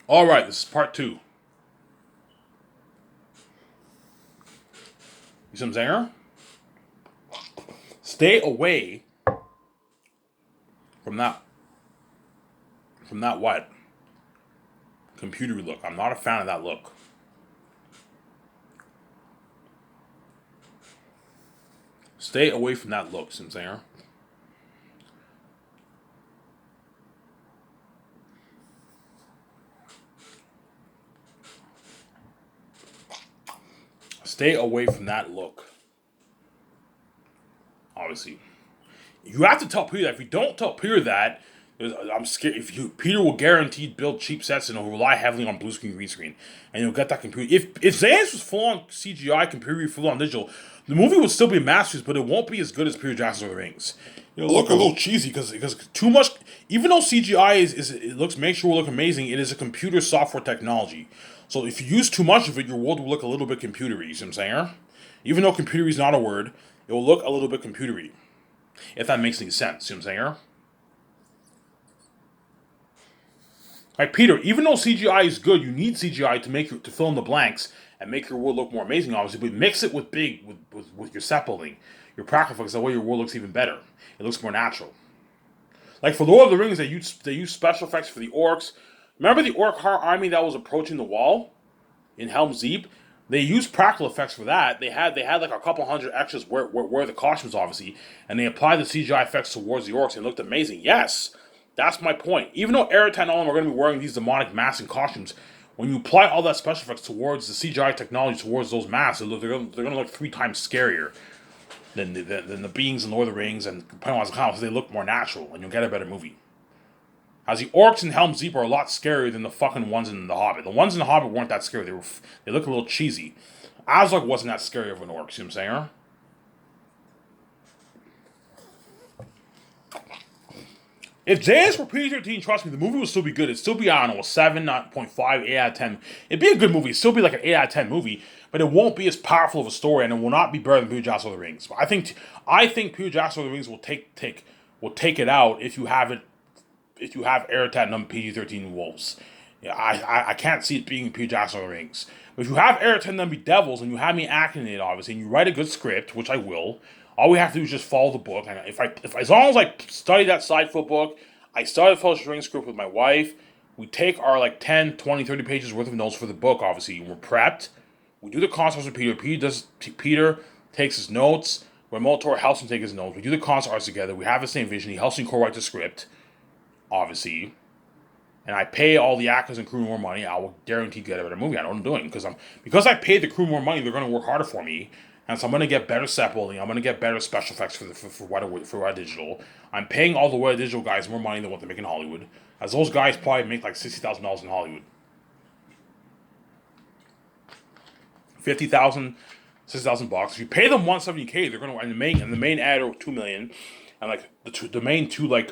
All right, this is part two. You see what I'm saying? Stay away from that. From that what? Computery look. I'm not a fan of that look. Stay away from that look. See what I'm saying? Stay away from that look. Obviously, you have to tell Peter that. If you don't tell Peter that, I'm scared. If you Peter will guaranteed build cheap sets and he'll rely heavily on blue screen, green screen, and you'll get that computer. If Zans was full on CGI, computer, full on digital, the movie would still be a masterpiece, but it won't be as good as Peter Jackson's Lord of the Rings. It'll look a little cheesy because too much. Even though CGI is it looks makes your world look amazing, it is a computer software technology. So if you use too much of it, your world will look a little bit computery. You see what I'm saying? Even though computery is not a word, it will look a little bit computery. If that makes any sense. See what I'm saying? Like Peter, even though CGI is good, you need CGI to to fill in the blanks and make your world look more amazing. Obviously, but mix it with with your set building, your practical effects. That way, your world looks even better. It looks more natural. Like for Lord of the Rings, they use special effects for the orcs. Remember the orc army that was approaching the wall in Helm's Deep? They used practical effects for that. They had like a couple hundred extras where the costumes obviously, and they applied the CGI effects towards the orcs and it looked amazing. Yes, that's my point. Even though Eretz and all of them are going to be wearing these demonic masks and costumes, when you apply all that special effects towards the CGI technology towards those masks, they're going to look 3 times scarier than the beings in Lord of the Rings and Pennywise the Clown, so they look more natural and you'll get a better movie. As the orcs in Helm's Deep are a lot scarier than the fucking ones in The Hobbit. The ones in The Hobbit weren't that scary. They look a little cheesy. Azog wasn't that scary of an orc, see what I'm saying? If JS were PG-13, trust me, the movie would still be good. It'd still be, I don't know, a 7.5, 8 out of 10. It'd be a good movie. It'd still be like an 8 out of 10 movie, but it won't be as powerful of a story, and it will not be better than Peter Jackson of the Rings. But I think Peter Jackson of the Rings will take it out if you have Eretad number PG-13 Wolves. Yeah, I can't see it being Peter Jackson of the Rings. But if you have Eretad number Devils and you have me acting in it, obviously, and you write a good script, which I will, all we have to do is just follow the book. And if as long as I study that side foot book, I started Fellowship of the Ring script with my wife. We take our like 10, 20, 30 pages worth of notes for the book, obviously. We're prepped. We do the concepts with Peter. Peter takes his notes. When Molitor helps him take his notes. We do the concept arts together. We have the same vision. He helps me co-write the script, obviously. And I pay all the actors and crew more money. I will guarantee get a better movie. I know what I'm doing because I paid the crew more money. They're going to work harder for me. And so I'm going to get better set building. I'm going to get better special effects for Weta Digital. I'm paying all the Weta Digital guys more money than what they make in Hollywood. As those guys probably make like $60,000 in Hollywood. 50,000, 60,000 bucks. If you pay them 170K, they're going to, and the main ad are 2 million, and like the main two like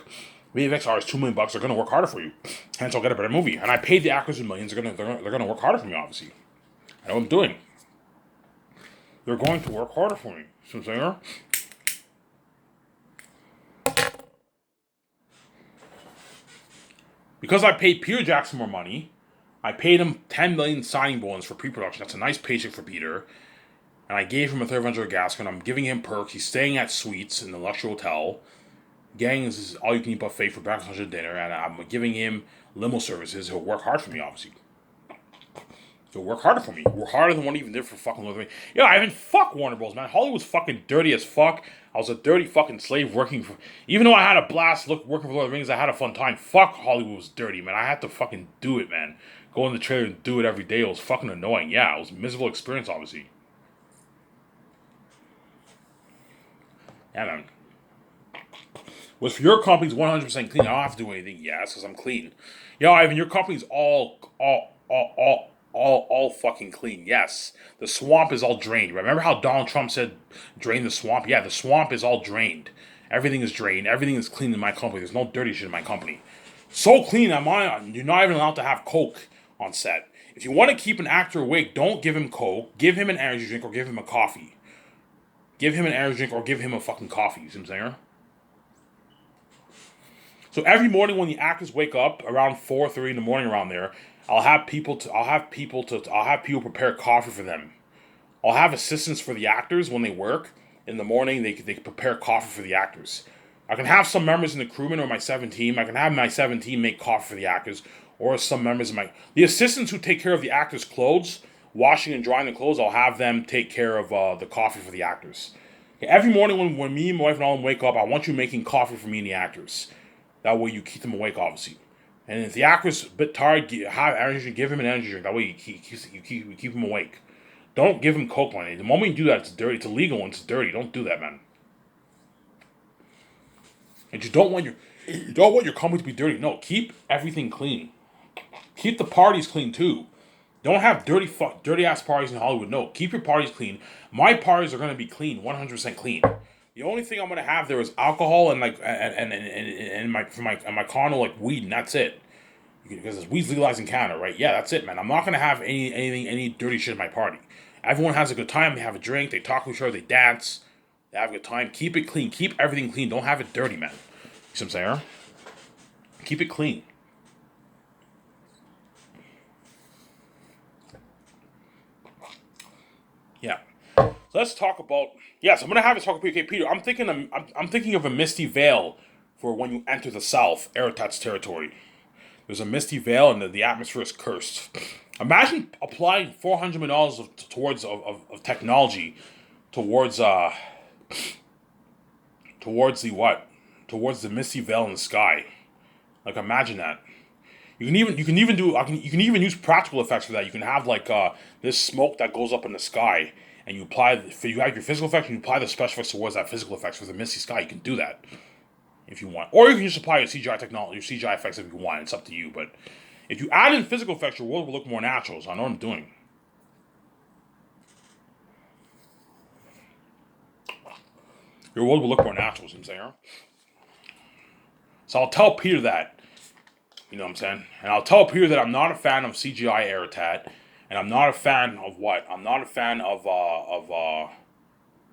VFX artists 2 million bucks. They're going to work harder for you. Hence, I'll get a better movie. And I paid the actors in millions. They're going to work harder for me. Obviously, I know what I'm doing. They're going to work harder for me. See what I'm saying? Because I paid Peter Jackson more money, I paid him 10 million signing bonus for pre-production. That's a nice paycheck for Peter. And I gave him a third venture of Gascon. I'm giving him perks. He's staying at suites in the luxury hotel. Getting this all-you-can-eat buffet for breakfast, lunch, and dinner. And I'm giving him limo services. He'll work hard for me, obviously. He'll work harder for me. Work harder than what he even did for fucking Lord of the Rings. Yeah, I even fuck Warner Bros. Man, Hollywood's fucking dirty as fuck. I was a dirty fucking slave working for. Even though I had a blast working for Lord of the Rings, I had a fun time. Fuck Hollywood was dirty, man. I had to fucking do it, man. Go in the trailer and do it every day. It was fucking annoying. Yeah, it was a miserable experience, obviously. Yeah, man. Was for your company's 100% clean. I don't have to do anything. Yes, because I'm clean. Yo, Ivan, your company's all fucking clean. Yes. The swamp is all drained. Remember how Donald Trump said drain the swamp? Yeah, the swamp is all drained. Everything is drained. Everything is clean in my company. There's no dirty shit in my company. So clean, you're not even allowed to have Coke on set. If you want to keep an actor awake, don't give him Coke. Give him an energy drink or give him a coffee. Give him an energy drink or give him a fucking coffee. You see what I'm saying? So every morning when the actors wake up around 4:30 in the morning around there, I'll have people prepare coffee for them. I'll have assistants for the actors when they work in the morning. They prepare coffee for the actors. I can have some members in the crewman or my 7 team. I can have my 7 team make coffee for the actors, or some members of the assistants who take care of the actors' clothes, washing and drying the clothes. I'll have them take care of the coffee for the actors. Okay, every morning when me and my wife and all them wake up, I want you making coffee for me and the actors. That way you keep them awake, obviously. And if the actor's a bit tired, have energy, give him an energy drink. That way you keep him awake. Don't give him coke money. The moment you do that, it's dirty. It's illegal and it's dirty. Don't do that, man. And you don't want your company to be dirty. No, keep everything clean. Keep the parties clean too. Don't have dirty ass parties in Hollywood. No, keep your parties clean. My parties are gonna be clean, 100% clean. The only thing I'm gonna have there is alcohol and like and my condo like weed, and that's it. Because weed's legalized in Canada, right? Yeah, that's it, man. I'm not gonna have any dirty shit at my party. Everyone has a good time. They have a drink. They talk to each other. They dance. They have a good time. Keep it clean. Keep everything clean. Don't have it dirty, man. You see what I'm saying? Keep it clean. Yeah. So let's talk about. Yes, I'm gonna have a talk with PK Peter. I'm thinking of a misty veil for when you enter the South, Aratat's territory. There's a misty veil and the atmosphere is cursed. Imagine applying $400 million of technology towards towards the what? Towards the misty veil in the sky. Like imagine that. You can even use practical effects for that. You can have like this smoke that goes up in the sky, and you have your physical effects and you apply the special effects towards that physical effects for the misty sky. You can do that if you want, or you can just apply your CGI technology, your CGI effects if you want. It's up to you. But if you add in physical effects, your world will look more natural. So I know what I'm doing. Your world will look more natural. You know what I'm saying? So I'll tell Peter that. You know what I'm saying? And I'll tell Peter that I'm not a fan of CGI Aratat, and I'm not a fan of what? I'm not a fan of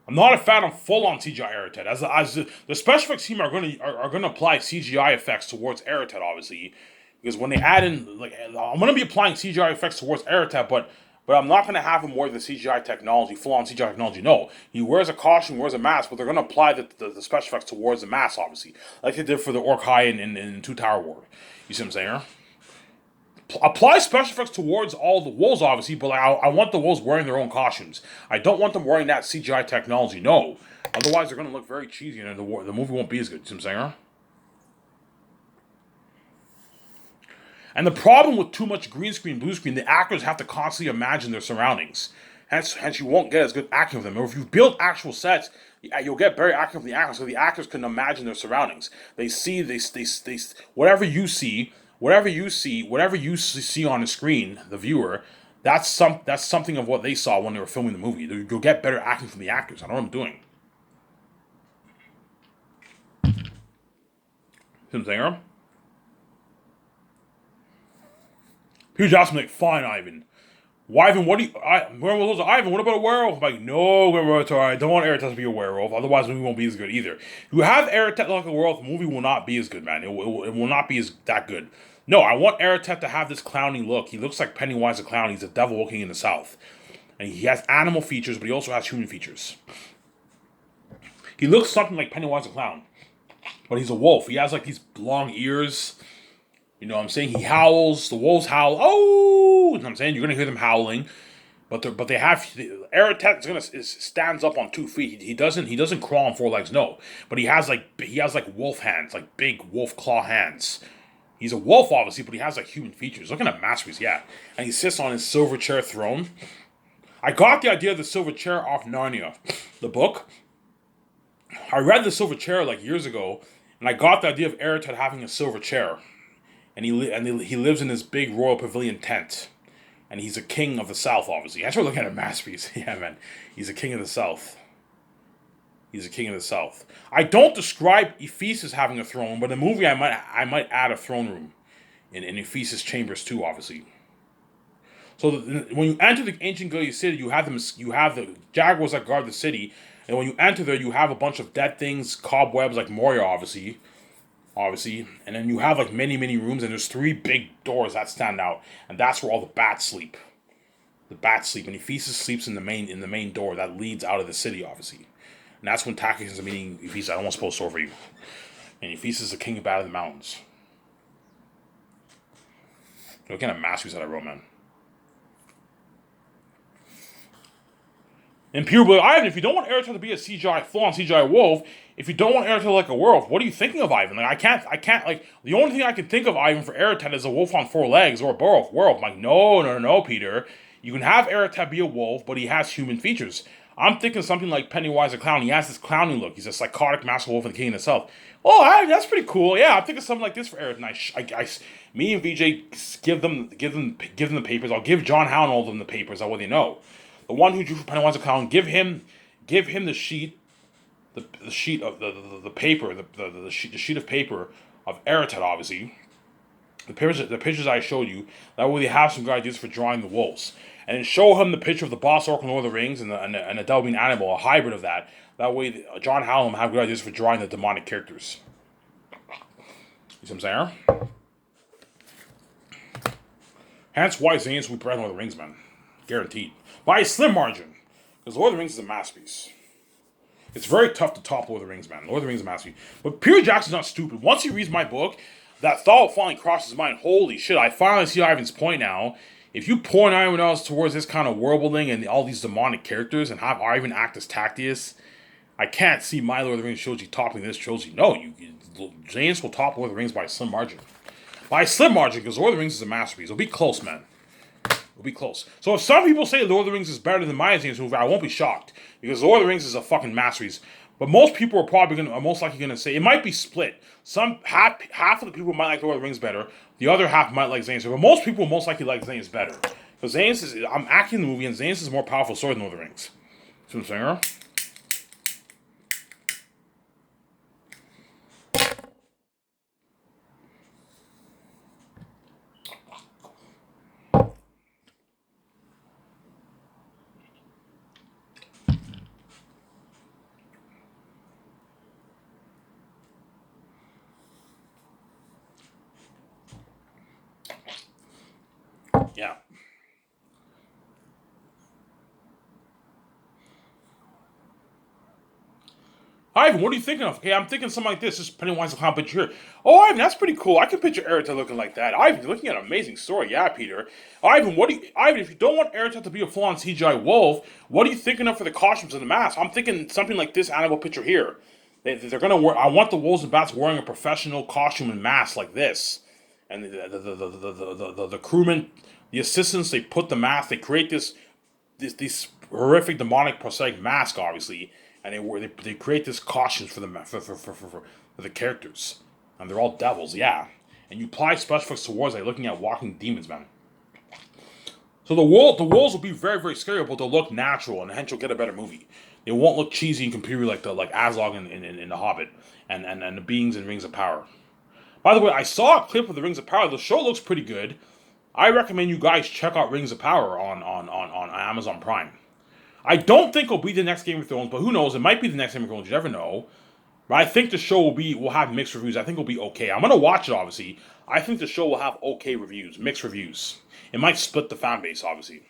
I'm not a fan of full on CGI Aratat. As the special effects team are gonna apply CGI effects towards Aratat, obviously, because when they add in like I'm gonna be applying CGI effects towards Aratat, but I'm not gonna have him wear the CGI technology, full on CGI technology. No, he wears a costume, wears a mask, but they're gonna apply the special effects towards the mask, obviously, like they did for the Orc High in Two Tower War. You see what I'm saying? Apply special effects towards all the wolves, obviously, but like, I want the wolves wearing their own costumes. I don't want them wearing that CGI technology. No, otherwise they're going to look very cheesy, and the movie won't be as good. You see what I'm saying? And the problem with too much green screen, blue screen, the actors have to constantly imagine their surroundings. Hence you won't get as good acting with them. Or if you build actual sets, you'll get better acting with the actors, so the actors can imagine their surroundings. They whatever you see, whatever you see on the screen, the viewer, that's something of what they saw when they were filming the movie. You'll get better acting from the actors. I know what I'm doing. See what I'm saying? Peter Johnson like, fine, Ivan. Ivan, what do you? Ivan, what about a werewolf? I'm like, no, I don't want Aratat to be a werewolf. Otherwise, the movie won't be as good either. If you have Aratat like a werewolf, the movie will not be as good, man. It will not be as that good. No, I want Aratat to have this clowny look. He looks like Pennywise the Clown. He's a devil walking in the South. And he has animal features, but he also has human features. He looks something like Pennywise the Clown. But he's a wolf. He has like these long ears. You know what I'm saying? He howls. The wolves howl. Oh! You know what I'm saying? You're going to hear them howling. But they have Aratat stands up on 2 feet. He doesn't crawl on 4 legs. No, but he has like wolf hands, like big wolf claw hands. He's a wolf, obviously, but he has like human features. Looking at masterpiece, yeah. And he sits on his silver chair throne. I got the idea of the silver chair off Narnia, the book. I read the silver chair like years ago, and I got the idea of Aratat having a silver chair, and he lives in this big royal pavilion tent, and he's a king of the South, obviously. That's what looking at a masterpiece. Yeah, man, he's a king of the South. He's a king of the South. I don't describe Ephesus having a throne, but in the movie I might add a throne room in Ephesus chambers too, obviously. So when you enter the ancient Gilead city, you have the jaguars that guard the city, and when you enter there, you have a bunch of dead things, cobwebs like Moria, obviously. obviously, and then you have like many rooms, and there's three big doors that stand out, and that's where all the bats sleep. The bats sleep, and Ephesus sleeps in the main door that leads out of the city, obviously. And that's when Takis is meeting Ephesus. I don't want to spoil the story for you. And Ephesus is the king of Battle of the Mountains. What kind of masterpiece that I wrote, man. And people be like, Ivan, if you don't want Aerith to be a CGI full-on CGI wolf, if you don't want Aerith to look like a werewolf, what are you thinking of, Ivan? Like, I can't, like, the only thing I can think of, Ivan, for Aerith is a wolf on four legs or a werewolf. I'm like, no, Peter. You can have Aerith be a wolf, but he has human features. I'm thinking something like Pennywise the Clown. He has this clowning look. He's a psychotic master wolf of the king in itself. Oh, that's pretty cool. Yeah, I'm thinking something like this for Aerith. And me and VJ give them the papers. I'll give John Howe and all of them the papers. That way they know. The one who drew for Pennywise the Clown, give him the sheet, the sheet of the paper, the sheet of paper of Aerith, obviously. The pictures I showed you. That way they have some good ideas for drawing the wolves, and then show him the picture of the boss orc in Lord of the Rings and the devil being animal, a hybrid of that. That way, John Hallam have good ideas for drawing the demonic characters. You see what I'm saying? Hence why Zane's will be better than Lord of the Rings, man. Guaranteed. By a slim margin. Because Lord of the Rings is a masterpiece. It's very tough to top Lord of the Rings, man. Lord of the Rings is a masterpiece. But Peter Jackson's not stupid. Once he reads my book, that thought finally crosses his mind. Holy shit, I finally see Ivan's point now. If you point Ivan else towards this kind of world building and all these demonic characters and have Ivan act as Tactius, I can't see my Lord of the Rings trilogy topping this trilogy. No, James will top Lord of the Rings by a slim margin. By a slim margin, because Lord of the Rings is a masterpiece. It'll be close, man. It'll be close. So if some people say Lord of the Rings is better than my James movie, I won't be shocked. Because Lord of the Rings is a fucking masterpiece. But most people are most likely gonna say it might be split. Some half of the people might like Lord of the Rings better. The other half might like Zane's. But most people most likely like Zane's better. Because Zane's is I'm acting the movie and Zane's is a more powerful story than Lord of the Rings. See what I'm saying? Yeah. Ivan, what are you thinking of? Okay, I'm thinking something like this. Just Pennywise the Clown picture here. Oh, Ivan, that's pretty cool. I can picture Aerith looking like that. Ivan, you're looking at an amazing story. Yeah, Peter. Ivan, if you don't want Aerith to be a full-on CGI wolf, what are you thinking of for the costumes and the mask? I'm thinking something like this animal picture here. They're gonna wear. I want the wolves and bats wearing a professional costume and mask like this, and the crewmen, the assistants, they put the mask. They create this horrific demonic prosthetic mask, obviously, and they create this costumes for the characters, and they're all devils, yeah. And you apply special effects towards like looking at walking demons, man. So the wolves will be very very scary, but they'll look natural, and hence you'll get a better movie. They won't look cheesy and computer like Azog in The Hobbit and the beings in Rings of Power. By the way, I saw a clip of the Rings of Power. The show looks pretty good. I recommend you guys check out Rings of Power on Amazon Prime. I don't think it'll be the next Game of Thrones, but who knows? It might be the next Game of Thrones. You never know. But I think the show will have mixed reviews. I think it'll be okay. I'm gonna watch it, obviously. I think the show will have okay reviews, mixed reviews. It might split the fan base, obviously.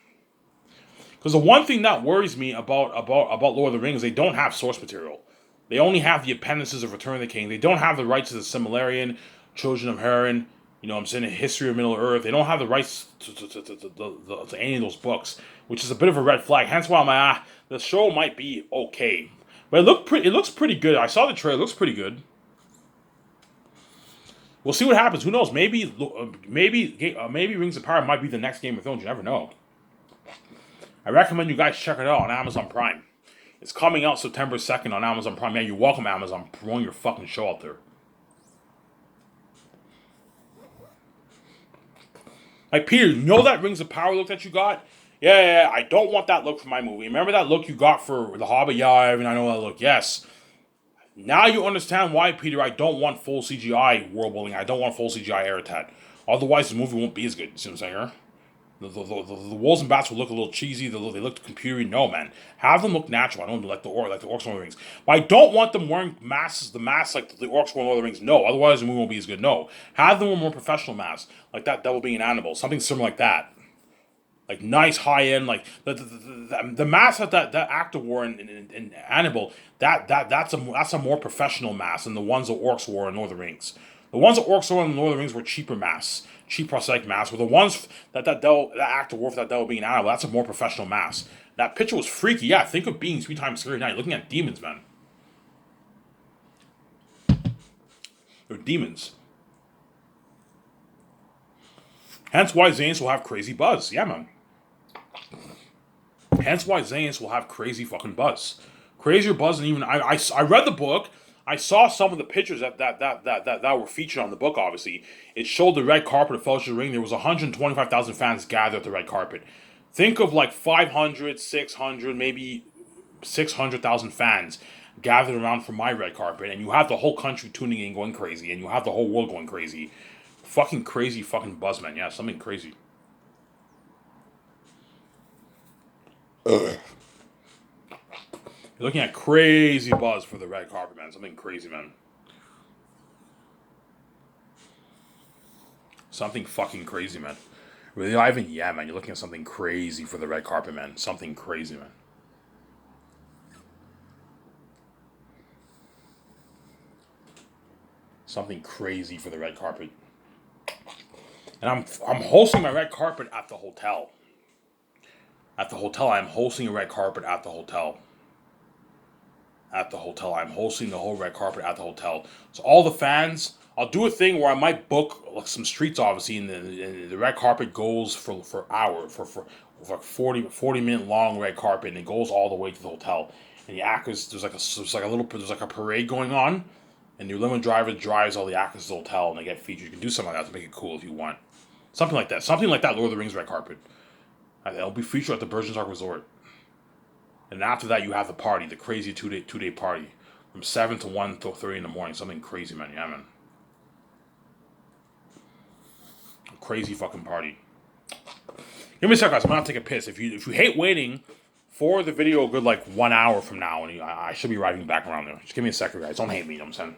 Because the one thing that worries me about Lord of the Rings, they don't have source material. They only have the appendices of Return of the King. They don't have the rights to the Silmarillion, Children of Hurin, I'm saying, the History of Middle Earth. They don't have the rights to any of those books, which is a bit of a red flag. Hence why I'm like, the show might be okay. But it looks pretty good. I saw the trailer. It looks pretty good. We'll see what happens. Who knows? Maybe Rings of Power might be the next Game of Thrones. You never know. I recommend you guys check it out on Amazon Prime. It's coming out September 2nd on Amazon Prime. Yeah, you're welcome, Amazon, promoting your fucking show out there. Like, Peter, you know that Rings of Power look that you got? Yeah, I don't want that look for my movie. Remember that look you got for The Hobbit? Yeah, I know that look. Yes. Now you understand why, Peter, I don't want full CGI world building. I don't want full CGI Aerith. Otherwise, the movie won't be as good. You see what I'm saying? The wolves and bats will look a little cheesy. They look computery. No, man, have them look natural. I don't like the orcs and Lord of the Rings, but I don't want them wearing masks. The masks like the orcs wearing Lord of the Rings. No, otherwise the movie won't be as good. No, have them wear more professional masks, like that devil being an animal, something similar like that. Like nice high end, like the mask that actor wore in Annabelle, that's a more professional mask than the ones that orcs wore in Lord of the Rings. The ones that orcs wore in Lord of the Rings were cheaper masks, cheap prosthetic masks. But the ones that actor wore for that devil being Annabelle, that's a more professional mask. That picture was freaky. Yeah, think of being 3 times scary now. You're looking at demons, man. They're demons. Hence why Zanis will have crazy buzz. Yeah, man. Hence why Zanis will have crazy fucking buzz. Crazier buzz than even I read the book. I saw some of the pictures that were featured on the book, obviously. It showed the red carpet of Fellowship of the Ring. There was 125,000 fans gathered at the red carpet. Think of like 500, 600, maybe 600,000 fans gathered around for my red carpet. And you have the whole country tuning in going crazy. And you have the whole world going crazy. Fucking crazy fucking buzz, man. Yeah, something crazy. You're looking at crazy buzz for the red carpet, man. Something crazy, man. Something fucking crazy, man. Really, Ivan? Yeah, man. You're looking at something crazy for the red carpet, man. Something crazy, man. Something crazy for the red carpet. And I'm hosting my red carpet at the hotel. At the hotel, I'm hosting a red carpet at the hotel. At the hotel, I'm hosting the whole red carpet at the hotel. So all the fans, I'll do a thing where I might book like some streets, obviously, and the red carpet goes for hours, for like 40 minute long red carpet, and it goes all the way to the hotel. And the actors, there's like a parade going on, and your limo driver drives all the actors to the hotel, and they get featured. You can do something like that to make it cool if you want. Something like that. Something like that, Lord of the Rings red carpet. And it'll be featured at the Bergen's Ark Resort. And after that, you have the party, the crazy two-day party. From 7 to 1 till 30 in the morning. Something crazy, man. Yeah, man. A crazy fucking party. Give me a second, guys. I'm going to take a piss. If you hate waiting for the video a good, like, 1 hour from now, and I should be arriving back around there. Just give me a second, guys. Don't hate me, you know what I'm saying?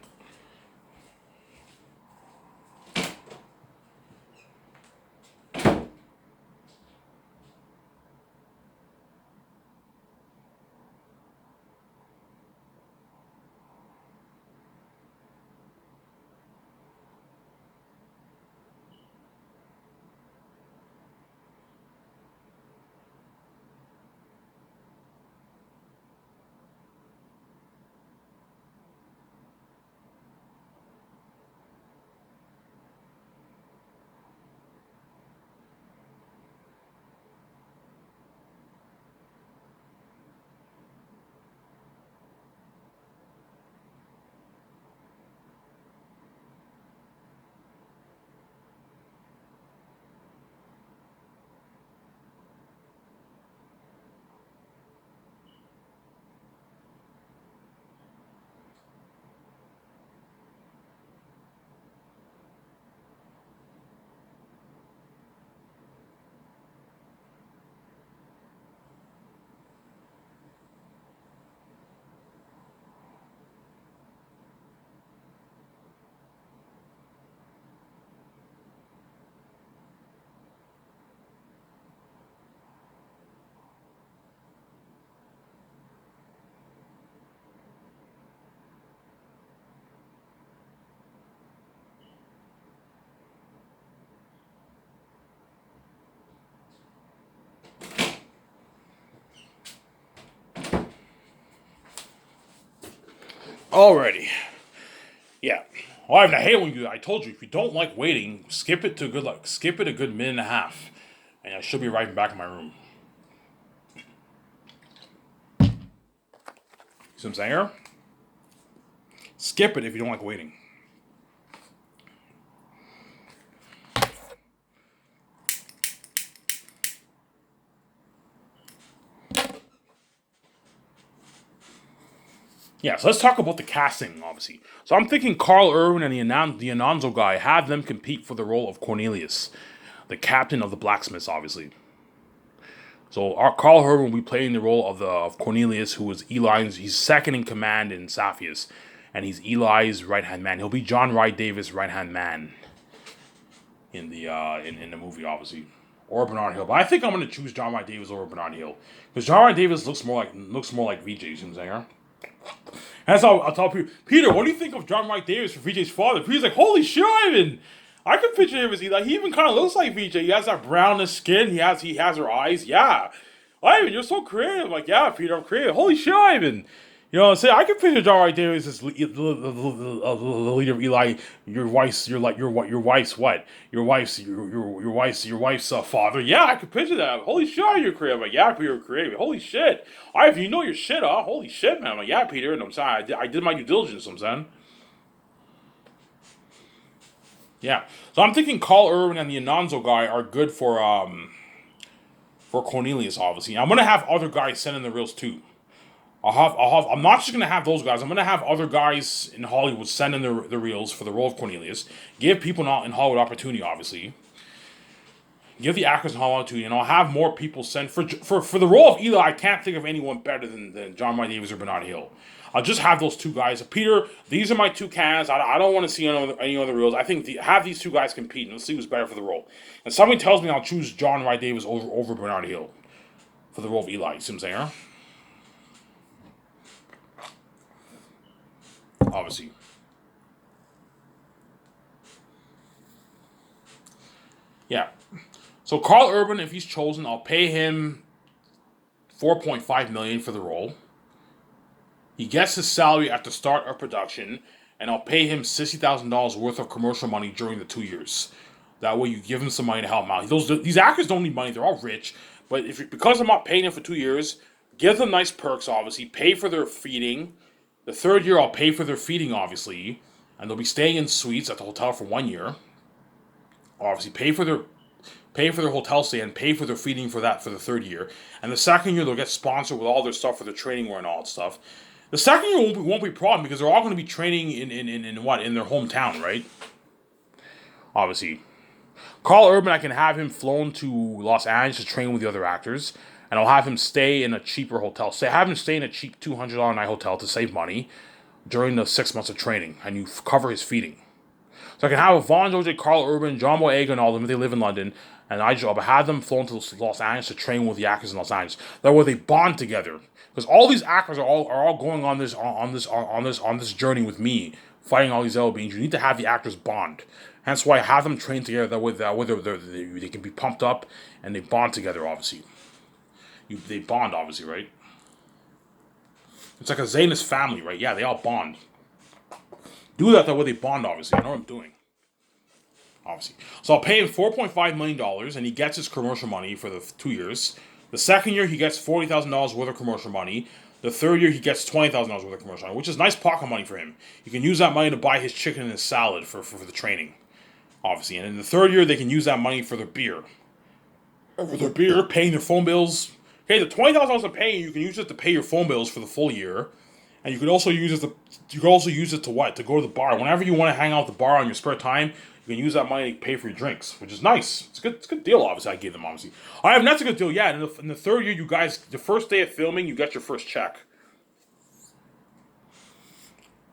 Alrighty. Yeah. Well, I hate when I told you, if you don't like waiting, skip it a good minute and a half. And I should be right back in my room. See what I'm saying here? Skip it if you don't like waiting. Yeah, so let's talk about the casting, obviously. So I'm thinking Carl Urban and the Anonzo guy have them compete for the role of Cornelius, the captain of the blacksmiths, obviously. So our Carl Urban will be playing the role of Cornelius, who is Eli's. He's second in command in Sapphires, and he's Eli's right hand man. He'll be John Wright Davis' right hand man in the in the movie, obviously, or Bernard Hill. But I think I'm gonna choose John Wright Davis over Bernard Hill because John Wright Davis looks more like VJ. You see what I'm saying? Huh? That's how I'll tell Peter. Peter, what do you think of John Wright Davis for VJ's father? Peter's like, holy shit, Ivan. I can picture him as Eli. He even kind of looks like VJ. He has that brownish skin. He has her eyes. Yeah, Ivan, you're so creative. Like, yeah, Peter, I'm creative. Holy shit, Ivan. You know what I'm saying? I can picture John Wright Davis as the leader of Eli. Your wife's what? Your wife's father. Yeah, I can picture that. Holy shit, you're creative. Like, yeah, Peter, you're creative. Holy shit, Ivan, you know your shit, huh? Holy shit, man. I'm like, yeah, Peter. And I'm saying I did my due diligence. I'm saying. Yeah. So I'm thinking Carl Urban and the Anonzo guy are good for Cornelius, obviously. I'm gonna have other guys send in the reels too. I'm not just gonna have those guys. I'm gonna have other guys in Hollywood send in the reels for the role of Cornelius. Give people in Hollywood opportunity, obviously. Give the actors in Hollywood opportunity, and I'll have more people send for the role of Eli. I can't think of anyone better than John Wright Davis or Bernard Hill. I'll just have those two guys. Peter, these are my two cans. I don't want to see any other reels. I think have these two guys compete, and let's see who's better for the role. And somebody tells me I'll choose John Wright Davis over Bernard Hill for the role of Eli. You see what I'm saying? Huh? Obviously. Yeah. So Carl Urban, if he's chosen, I'll pay him $4.5 million for the role. He gets his salary at the start of production, and I'll pay him $60,000 worth of commercial money during the 2 years. That way, you give him some money to help him out. These actors don't need money; they're all rich. But because I'm not paying them for 2 years, give them nice perks. Obviously, pay for their feeding. The third year, I'll pay for their feeding, obviously, and they'll be staying in suites at the hotel for 1 year. Obviously, pay for their hotel stay and pay for their feeding for the third year. And the second year, they'll get sponsored with all their stuff for their training wear and all that stuff. The second year won't be a problem because they're all going to be training in their hometown, right? Obviously, Carl Urban, I can have him flown to Los Angeles to train with the other actors, and I'll have him stay in a cheaper hotel. Have him stay in a cheap $200 a night hotel to save money during the 6 months of training, and you cover his feeding. So I can have Vaughn Jose, Carl Urban, John Boyega, and all of them if they live in London, and I'll have them flown to Los Angeles to train with the actors in Los Angeles. That way they bond together. Because all these actors are all going on this journey with me, fighting all these beings. You need to have the actors bond. Hence why I have them train together. That way they can be pumped up and they bond together. Obviously, they bond. Obviously, right? It's like a Zanus family, right? Yeah, they all bond. Do that way they bond. Obviously, I know what I'm doing. Obviously, so I'll pay him $4.5 million, and he gets his commercial money for the 2 years. The second year, he gets $40,000 worth of commercial money. The third year, he gets $20,000 worth of commercial money, which is nice pocket money for him. You can use that money to buy his chicken and his salad for the training, obviously. And in the third year, they can use that money for their beer. Paying their phone bills. Okay, the $20,000 I'm paying, you can use it to pay your phone bills for the full year. And you could also use it to what? To go to the bar. Whenever you want to hang out at the bar on your spare time, you can use that money to pay for your drinks, which is nice. It's a good deal, obviously, I gave them, obviously. That's a good deal, yeah. In the third year, you guys, the first day of filming, you get your first check.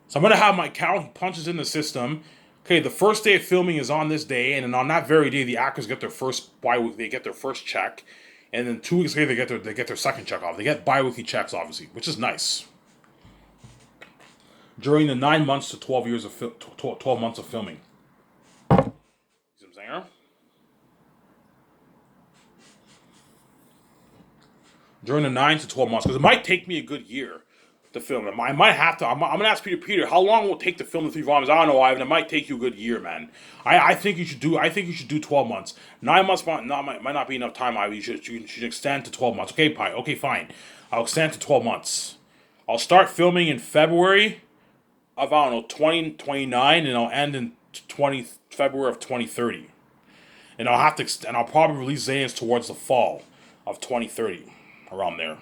So I'm going to have my account, he punches in the system. Okay, the first day of filming is on this day, and then on that very day, the actors get their first check. And then 2 weeks later, they get their second check off. They get bi-weekly checks, obviously, which is nice. During the 9 months to 12 years of 12 months of filming. You see what I'm saying? During the 9 to 12 months, because it might take me a good year to film it. I might have to. I'm gonna ask Peter, how long will it take to film the 3 volumes? I don't know, Ivan. It might take you a good year, man. I think you should do 12 months. 9 months might not be enough time, Ivan. You should extend to 12 months. Okay, fine. I'll extend to 12 months. I'll start filming in February of 2029, and I'll end in February of 2030. And I'll probably release Zanus towards the fall of 2030, around there.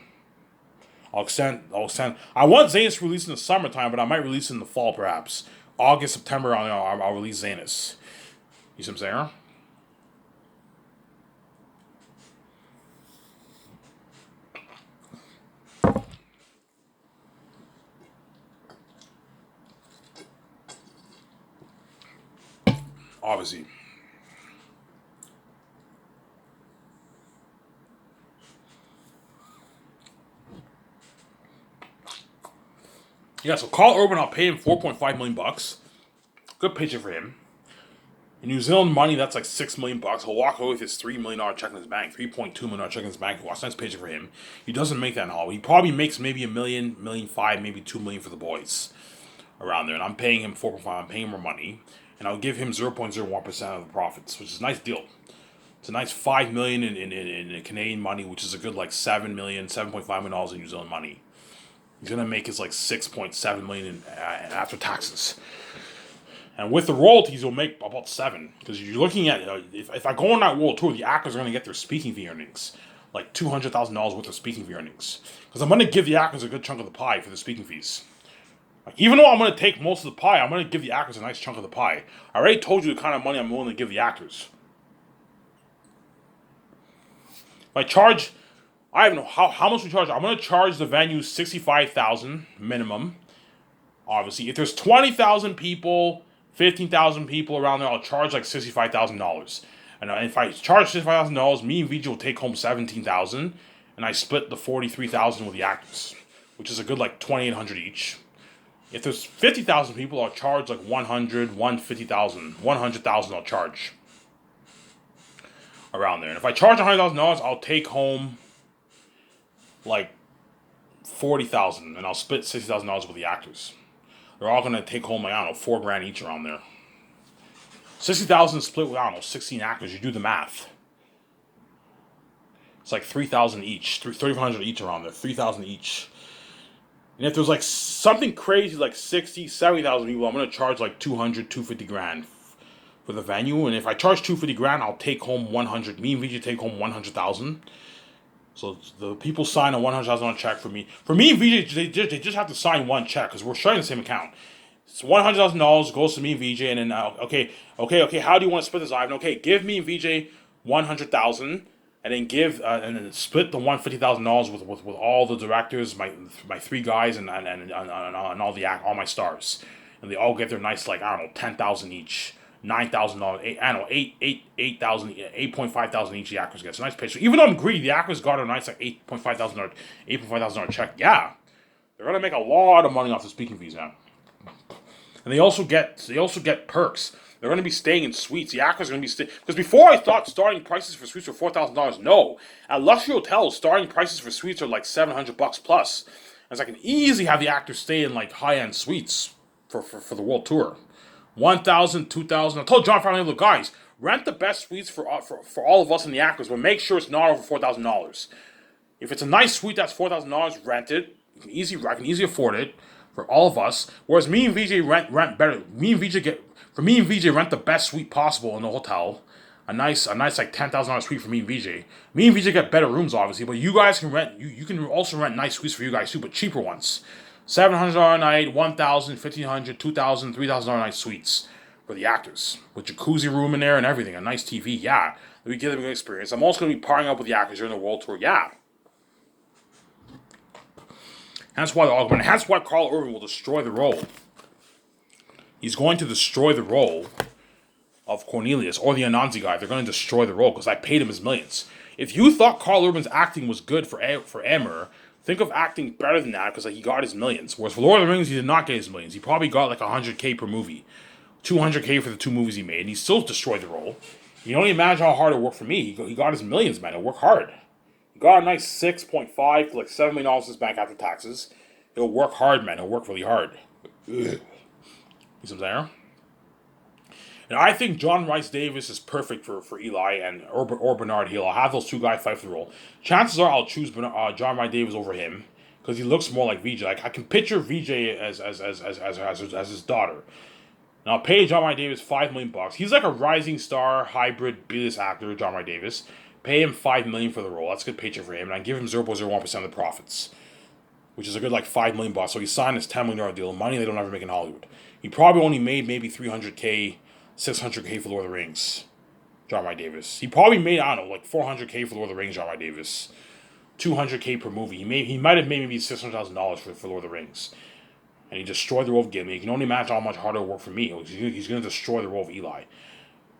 I'll extend. I want Zanus released in the summertime, but I might release it in the fall, perhaps August, September. I'll release Zanus. You see what I'm saying? obviously. Yeah, so Karl Urban, I'll pay him 4.5 million bucks. Good picture for him. In New Zealand money, that's like 6 million bucks. He'll walk away with his $3 million check in his bank, $3.2 million check in his bank. Watch, nice picture for him. He doesn't make that in Hollywood. He probably makes maybe $1.5 million, maybe $2 million for the boys around there. And I'm paying him 4.5. I'm paying him more money, and I'll give him 0.01% of the profits, which is a nice deal. It's a nice $5 million in Canadian money, which is a good like $7.5 million in New Zealand money. He's gonna make his like 6.7 million after taxes. And with the royalties, he'll make about 7. Because you're looking at, if I go on that world tour, the actors are going to get their speaking fee earnings. Like $200,000 worth of speaking fee earnings. Because I'm going to give the actors a good chunk of the pie for the speaking fees. Like, even though I'm going to take most of the pie, I'm going to give the actors a nice chunk of the pie. I already told you the kind of money I'm willing to give the actors. If I charge, I don't know how much we charge. I'm going to charge the venue $65,000 minimum. Obviously, if there's 20,000 people, 15,000 people around there, I'll charge like $65,000. And if I charge $65,000, me and VJ will take home $17,000, and I split the $43,000 with the actors, which is a good like $2,800 each. If there's 50,000 people, I'll charge like $100,000, $150,000, $100,000 I'll charge around there. And if I charge $100,000, I'll take home like $40,000, and I'll split $60,000 with the actors. They're all gonna take home like, I don't know, $4,000 each around there. 60,000 split with, I don't know, 16 actors. You do the math. It's like 3,000 each, 3,500 each around there, 3,000 each. And if there's like something crazy like 60, 70,000 people, I'm gonna charge like 200, 250 grand for the venue. And if I charge 250 grand, I'll take home 100. Me and VJ take home 100,000. So the people sign a $100,000 check for me. For me and VJ, they just have to sign one check because we're sharing the same account. It's $100,000 goes to me and VJ, and then okay. How do you want to split this, Ivan? Okay, give me and VJ 100,000, and then and then split the $150,000 with all the directors, my 3 guys, and all my stars, and they all get their nice like I don't know 10,000 each. $9,000, I don't know, 8,000, 8.5 thousand each the actors get. It's a nice picture. Even though I'm greedy, the actors got a nice like $8.5 thousand check. Yeah, they're gonna make a lot of money off the speaking fees now. And they also get perks. They're gonna be staying in suites. The actors are gonna be staying because before I thought starting prices for suites were $4,000. No, at luxury hotels, starting prices for suites are like $700 plus. As I can easily have the actors stay in like high end suites for the world tour. 1,000, 2,000. I told John Farley, look, guys, rent the best suites for all of us and the actors, but make sure it's not over $4,000. If it's a nice suite that's $4,000, rent it. I can easily afford it for all of us. Whereas me and VJ rent better. Me and VJ rent the best suite possible in the hotel. A nice like $10,000 suite for me and VJ. Me and VJ get better rooms, obviously, but you guys can rent. You can also rent nice suites for you guys too, but cheaper ones. $700 a night, $1,000, $1,500, $2,000, $3,000 a night suites for the actors. With jacuzzi room in there and everything. A nice TV, yeah. We give them a good experience. I'm also going to be partying up with the actors during the world tour, yeah. That's why that's why Karl Urban will destroy the role. He's going to destroy the role of Cornelius or the Anansi guy. They're going to destroy the role because I paid him his millions. If you thought Karl Urban's acting was good for Emmer, think of acting better than that because he got his millions. Whereas for Lord of the Rings, he did not get his millions. He probably got like $100K per movie. $200K for the 2 movies he made. And he still destroyed the role. You can only imagine how hard it worked for me. He got his millions, man. It worked hard. He got a nice 6.5 to like $7 million in his bank after taxes. He'll work hard, man. He'll work really hard. You see what I'm saying? And I think John Rhys Davies is perfect for Eli or Bernard Hill. I'll have those 2 guys fight for the role. Chances are I'll choose John Rhys Davies over him because he looks more like VJ. Like I can picture VJ as his daughter. And I'll pay John Rhys Davies $5 million. He's like a rising star hybrid B-list actor, John Rhys Davies. Pay him $5 million for the role. That's a good paycheck for him, and I give him 0.01% of the profits, which is a good like $5 million. So he signed this $10 million deal, money they don't ever make in Hollywood. He probably only made maybe $300K. $600K for Lord of the Rings, John Rhys Davies. He probably made, I don't know, like $400K for Lord of the Rings, John Rhys Davies. $200K per movie. He might have made maybe $600,000 for Lord of the Rings. And he destroyed the role of Gimli. You can only imagine how much harder it worked for me. He's going to destroy the role of Eli.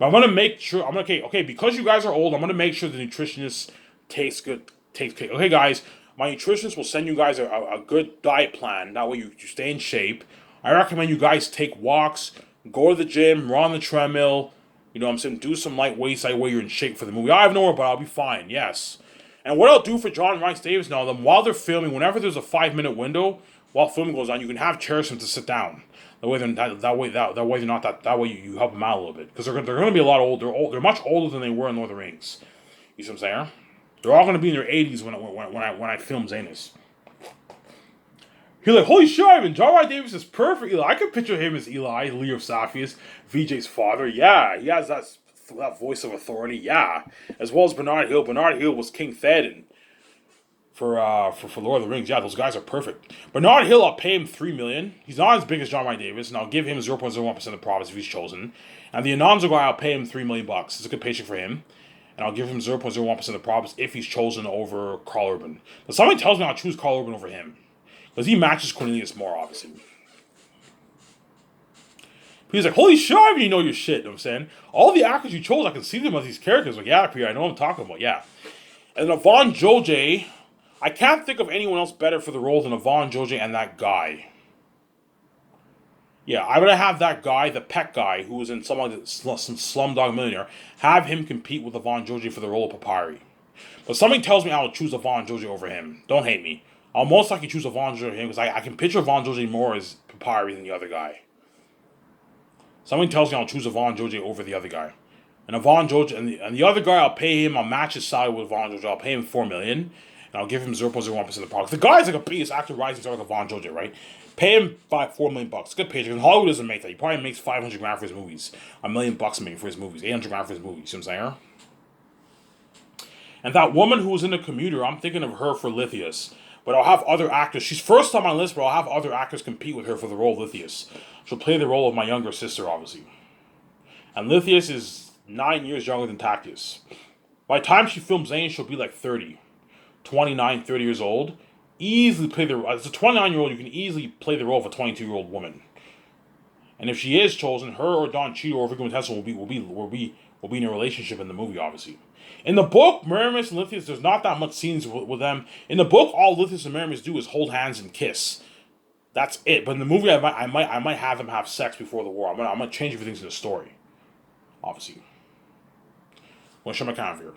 But I'm gonna make sure. I'm gonna okay. Because you guys are old, I'm gonna make sure the nutritionist takes good takes care. Okay, guys, my nutritionist will send you guys a good diet plan. That way you stay in shape. I recommend you guys take walks, go to the gym, run on the treadmill. You know what I'm saying? Do some light weights. That way you're in shape for the movie. I have no, but I'll be fine. Yes. And what I'll do for John Rice Davis now, then while they're filming, whenever there's a 5 minute window while filming goes on, you can have chairs for them to sit down. That way, that way they're not that way you help them out a little bit because they're going to be a lot older. They're much older than they were in Lord of the Rings. You see what I'm saying? They're all going to be in their 80s when I film Zanus. He's like, holy shit, Ivan, John Rice Davis is perfect. Eli. I can picture him as Eli, Leo Saphius, VJ's father. Yeah, he has that voice of authority. Yeah, as well as Bernard Hill. Bernard Hill was King Theoden for Lord of the Rings. Yeah, those guys are perfect. Bernard Hill, I'll pay him $3 million. He's not as big as John Rice Davis, and I'll give him 0.01% of the profits if he's chosen. And the Anonzo guy, I'll pay him $3 million. It's a good paycheck for him. And I'll give him 0.01% of the profits if he's chosen over Karl Urban. But somebody tells me I'll choose Karl Urban over him. Because he matches Cornelius more, obviously. He's like, holy shit, I mean, you know your shit, you know what I'm saying? All the actors you chose, I can see them as these characters. Like, yeah, Pierre, I know what I'm talking about, yeah. And then Yvonne Joje, I can't think of anyone else better for the role than Yvonne Joje and that guy. Yeah, I'm going to have that guy, the Peck guy, who was in some Slumdog Millionaire, have him compete with Yvonne Joje for the role of Papyri. But something tells me I will choose Yvonne Joje over him. Don't hate me. I'll most likely choose Yvonne Joje over him because I can picture Yvonne Joje more as Papyri than the other guy. Something tells me I'll choose Yvonne Joje over the other guy. And Yvonne Joje, and the other guy, I'll pay him, I'll match his salary with Yvonne Joje. I'll pay him $4 million, and I'll give him 0.01% of the product. The guy's like a biggest actor rising star like Yvonne Joje, right? Pay him $4 million. Good paycheck. And Hollywood doesn't make that. He probably makes $500,000 for his movies. $1 million maybe for his movies. $800,000 for his movies. You know what I'm saying? And that woman who was in The Commuter, I'm thinking of her for Lithius. But I'll have other actors. She's first on my list, but I'll have other actors compete with her for the role of Lithius. She'll play the role of my younger sister, obviously. And Lithius is 9 years younger than Tactius. By the time she films Zane, she'll be like 30. 29, 30 years old. Easily play the role. As a 29-year-old, you can easily play the role of a 22-year-old woman. And if she is chosen, her or Don Cheadle or Viggo Mortensen will be in a relationship in the movie, obviously. In the book, Miramis and Lithius, there's not that much scenes with them. In the book, all Lithius and Miramis do is hold hands and kiss. That's it. But in the movie, I might have them have sex before the war. I'm gonna change everything in the story. Obviously. I'm gonna show my camera here.